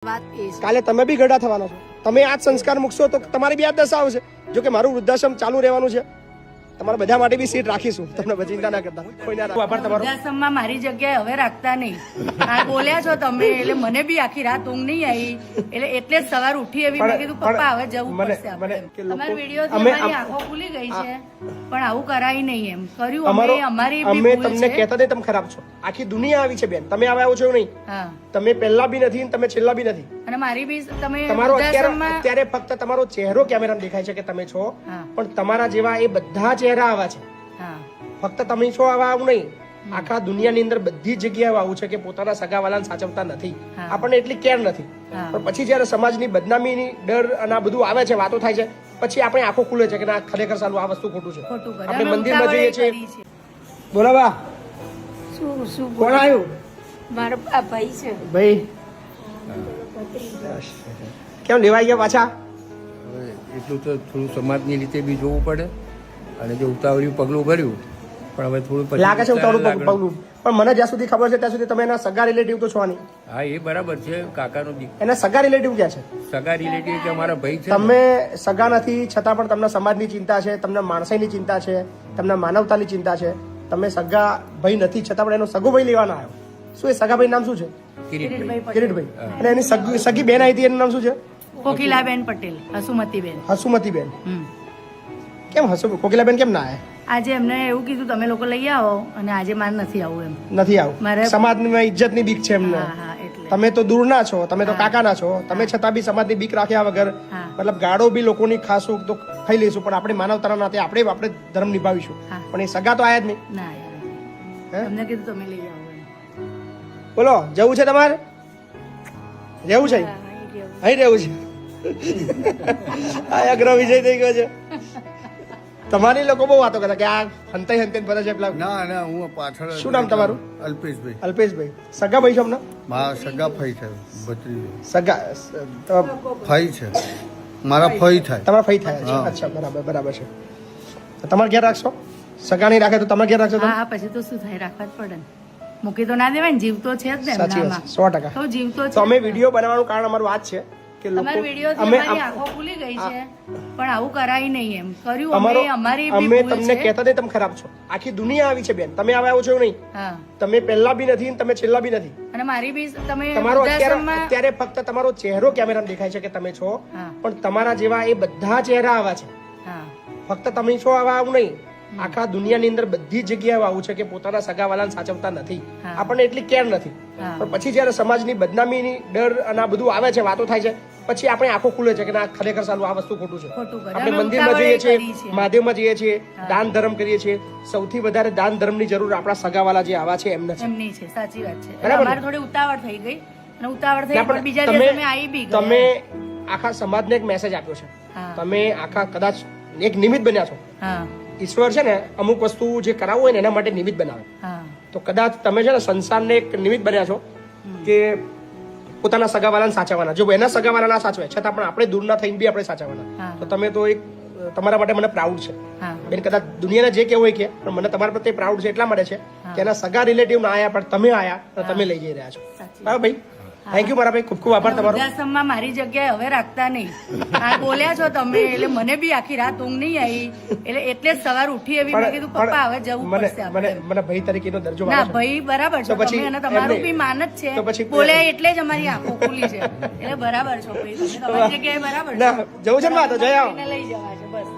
કાલે તમે બી ગઢા થવાના છો, તમે આ જ સંસ્કાર મૂકશો તો તમારી બી આ દશા આવશે. જો કે મારું વૃદ્ધાશ્રમ ચાલુ રહેવાનું છે, તમારા બધા માટે બી સીટ રાખીશું, તમને ચિંતા ના કરતા. કોઈને આભાર તમારો. વૃદ્ધાશ્રમમાં મારી જગ્યાએ હવે રાખતા નહીં. આ બોલ્યા છો તમે એટલે મને બી આખી રાત ઊંઘ નહીં આવી, એટલે જ સવાર ઉઠી એવી મેં કીધું પપ્પા હવે જવું પડશે આપણે. તમારા વિડીયોથી અમારી આંખો ખુલી ગઈ છે, પણ આવું કરાય નહીં એમ કર્યું અમારી અમે તમને કહેતા નહીં તમે ખરાબ છો. આખી દુનિયા આવી છે બેન, તમે આવ્યા છો એવું નહીં. તમે પહેલા બી નથી તમે છેલ્લા બી નથી. અને મારી બી તમે તમારો અત્યારે ફક્ત તમારો ચહેરો કેમેરામાં દેખાય છે કે તમે છો, પણ તમારા જેવા એ બધા ચહેરા આવા છે. ફક્ત તમે છો આવા આવું નહીં, આખા દુનિયાની અંદર બધી જગ્યાએ આવું છે કે પોતાના સગાવાલાને સાચવતા નથી, આપણને એટલી કેર નથી. પણ પછી જયારે સમાજની બદનામીની ડર અને આ બધું આવે છે, વાતો થાય છે, પછી આપણે આંખો ખુલે છે કે ના ખરેખર સાલું આ વસ્તુ ખોટું છે. આપણે મંદિરમાં જઈએ છીએ. બોલો બા, શું કોણ આવ્યું? મારા ભાઈ છે. ભાઈ કેમ લેવાઈ ગયા પાછા? એટલું તો થોડું સમાજની રીતે બી જોવું પડે, અને જો ઉતાવળ્યું પગલું ભર્યું પણ હવે થોડું લાગે છે ઉતાવળું પગલું. પણ મને જ્યાં સુધી ખબર છે ત્યાં સુધી તમે એના સગા રિલેટિવ તો છો નહીં. હા એ બરાબર છે, કાકાનો એના સગા રિલેટિવ ક્યાં છે? સગા રિલેટિવ કે અમારા ભાઈ છે. તમે સગા નથી છતાં પણ તમને સમાજની ચિંતા છે, તમને માણસાઈની ચિંતા છે, તમને માનવતાની ચિંતા છે. તમે સગા ભાઈ નથી છતાં પણ એનો સગો ભાઈ લેવાનો આવ્યો. શું એ સગા ભાઈ નામ શું છે? કિરીટભાઈ. અને એની સગી બેન આવી હતી, એનું નામ શું છે? કોકિલાબેન પટેલ. હસુમતીબેન. હસુમતીબેન. કેમ કોકિલાબેન કેમ ના આવ્યા? આજે એમને એવું કીધું તમે લોકો લઈ આવો, અને આજે મારે નથી આવું એમ. નથી આવું. સમાજની ઇજ્જતની બીક છે એમને. તમે તો દૂરના છો, તમે તો કાકાના છો, તમે છતાં બી સમાજની બીક રાખ્યા વગર મતલબ ગાળો બી લોકોની ખાશું તો ખાઈ લઈશું, પણ આપણે માનવતાના નાતે આપણે ધર્મ નિભાવીશું. પણ એ સગા તો આયા જ નહીં. એમને કીધું તમે લઈ આવો. બોલો, જવું છે તમારે? રહેવું છે? અહીં રહેવું છે. આ અગ્ર વિજય થઈ ગયો છે. તમારી લોકો બહુ વાતો કરતા કે આ હંતાઈ ફરે છે પેલા. ના હું પાછળ. શું નામ તમારું? અલ્પેશભાઈ. અલ્પેશભાઈ. સગા ભાઈ છો અમને? મારા સગા ફઈ છે. સગા ફઈ છે, મારા ફઈ થાય. તમારા ફઈ થાય છે. અચ્છા, બરાબર છે. તમારે ઘેર રાખશો? સગા નહીં રાખે તો તમારે ઘેર રાખશો? હા, પછી તો શું થાય, રાખવા જ પડે ને. મૂકી તો ના દેવાય ને, જીવ તો છે જ ને. સાચી વાત, 100%. તો જીવ તો છે. તો અમે વિડીયો બનાવવાનું કારણ અમારું આ જ છે કે લોકો અમારી આંખો ખુલી ગઈ છે, પણ આવું કરાય નહીં એમ કર્યું અમે તમને કહેતા નહીં તમે ખરાબ છો. આખી દુનિયા આવી છે બેન, તમે આવ્યા છો એવું નહીં. તમે પહેલા બી નથી તમે છેલ્લા બી નથી. અને મારી બી તમે તમારો અત્યારે ફક્ત તમારો ચહેરો કેમેરામાં દેખાય છે કે તમે છો, પણ તમારા જેવા એ બધા ચહેરા આવા છે. ફક્ત તમે છો આવા આવું નહીં, આખા દુનિયાની અંદર બધી જગ્યાએ આવું છે કે પોતાના સગાવાલાને સાચવતા નથી, આપણને એટલી કેર નથી. પણ પછી જયારે સમાજની બદનામીની ડર અને આ બધું આવે છે, વાતો થાય છે, પછી આપણે આંખો ખુલે છે કે ના ખરેખર સાલું આ વસ્તુ ખોટું છે. આપણે મંદિરમાં જઈએ છીએ, મહાદેવમાં જઈએ છીએ, દાન ધર્મ કરીએ છીએ. સૌથી વધારે દાન ધર્મની જરૂર આપણા સગાવાલા જે આવા છે એમને છે. સાચી વાત છે. બરાબર. થોડી ઉતાવળ થઈ ગઈ, અને ઉતાવળ થઈ પણ બીજા દિવસે અમે આવી બી ગયા. તમે આખા સમાજને એક મેસેજ આપ્યો છે. તમે આખા કદાચ એક નિમિત્ત બન્યા છો. ઈશ્વર છે ને અમુક વસ્તુ જે કરાવવું હોય ને એના માટે નિમિત્ત બનાવે. તો કદાચ તમે છે ને સંસારને એક નિમિત્ત બન્યા છો કે પોતાના સગાવાલાને સાચવવાના. જો એના સગાવાલા ના સાચવે છતાં પણ આપણે દૂરના થઈને બી આપણે સાચવવાના. તો તમે તો એક તમારા માટે મને પ્રાઉડ છે બેન. કદાચ દુનિયાને જે કેવું હોય કે, પણ મને તમારા પ્રત્યે પ્રાઉડ છે એટલા માટે છે કે એના સગા રિલેટિવ ના આયા, પણ તમે આયા અને તમે લઈ જઈ રહ્યા છો. બરાબર ભાઈ? થેન્ક યુ મારા ભાઈ, ખૂબ ખૂબ આભાર તમારો. વૃદ્ધાશ્રમમાં મારી જગ્યાએ હવે રાખતા નહીં. આ બોલ્યા છો તમે એટલે મને બી આખી રાત ઊંઘ નહીં આવી, એટલે જ સવાર ઉઠી એવી મેં કીધું પપ્પા હવે જવું પડશે આપણે. મને ભાઈ તરીકેનો દરજ્જો ના ભાઈ બરાબર છો તમે, અને તમારું બી માન જ છે. બોલ્યા એટલે જ અમારી આંખો ખુલી છે, એટલે બરાબર છો ભાઈ. તમે તમારી જગ્યાએ બરાબર છો. જવું છે ને તો જઈ આવો. લઈ જવા છે બસ.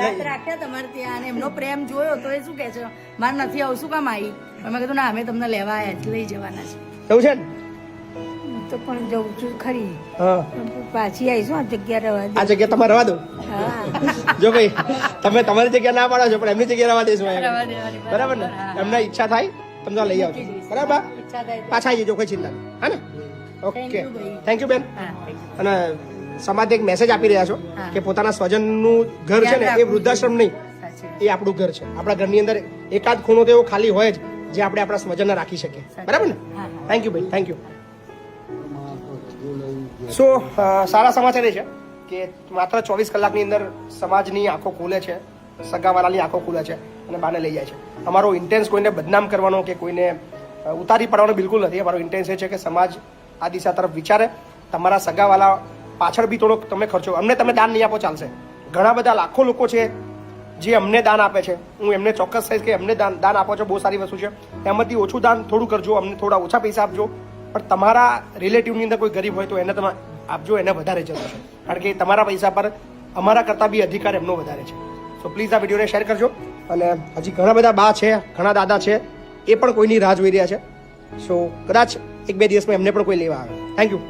રાત રાખ્યા તમારે ત્યાં, અને એમનો પ્રેમ જોયો તો એ શું કે છે મારે નથી આવું, શું કામ આવી? અમે કીધું ના અમે તમને લેવા આવ્યા, લઈ જવાના છે. જવું છે ને તો પણ જવું છું ખરી. પાછી આવીશું આ જગ્યા રહેવા દે. આ જગ્યા તમારે રહેવા દો. જો ભાઈ તમે તમારી જગ્યા ના પાડો છો, પણ એમની જગ્યા રહેવા દેશું. બરાબર ને? એમના ઈચ્છા થાય તમને લઈ આવજો. બરાબર? પાછા આવી જજો, કોઈ ચિંતા નહીં. હા ને? ઓકે, થેન્ક યુ બેન. અને સમાજ એક મેસેજ આપી રહ્યા છો કે પોતાના સ્વજનનું ઘર છે ને એ વૃદ્ધાશ્રમ નહીં, એ આપણું ઘર છે. આપણા ઘરની અંદર એકાદ ખૂણો તો એવો ખાલી હોય જ જે આપણે આપણા સ્વજનને રાખી શકીએ. બરાબર ને? થેન્ક યુ ભાઈ, થેન્ક યુ. સો સારા સમાચાર એ છે કે માત્ર 24 કલાકની અંદર સમાજની આંખો ખુલે છે, સગાવાલાની આંખો ખુલે છે અને બાને લઈ જાય છે. અમારો ઇન્ટેન્સ કોઈને બદનામ કરવાનો કે કોઈને ઉતારી પાડવાનો બિલકુલ નથી. અમારો ઇન્ટેન્સ એ છે કે સમાજ આ દિશા તરફ વિચારે તમારા સગાવાલા પાછળ બી થોડોક તમે ખર્ચો, અમને તમે દાન નહીં આપો ચાલશે. ઘણા બધા લાખો લોકો છે જે અમને દાન આપે છે. હું એમને ચોક્કસ કહીશ કે અમને દાન આપો છો, બહુ સારી વસ્તુ છે. એમાંથી ઓછું દાન થોડું કરજો, અમને થોડા ઓછા પૈસા આપજો, પણ તમારા રિલેટિવની અંદર કોઈ ગરીબ હોય તો એને તમે આપજો, એને વધારે જરૂર છે. કારણ કે તમારા પૈસા પર અમારા કરતાં બી અધિકાર એમનો વધારે છે. સો પ્લીઝ આ વિડીયોને શેર કરજો. અને હજી ઘણા બધા બા છે, ઘણા દાદા છે, એ પણ કોઈની રાહ જોઈ રહ્યા છે. સો કદાચ 1-2 દિવસમાં એમને પણ કોઈ લેવા આવે. Thank you.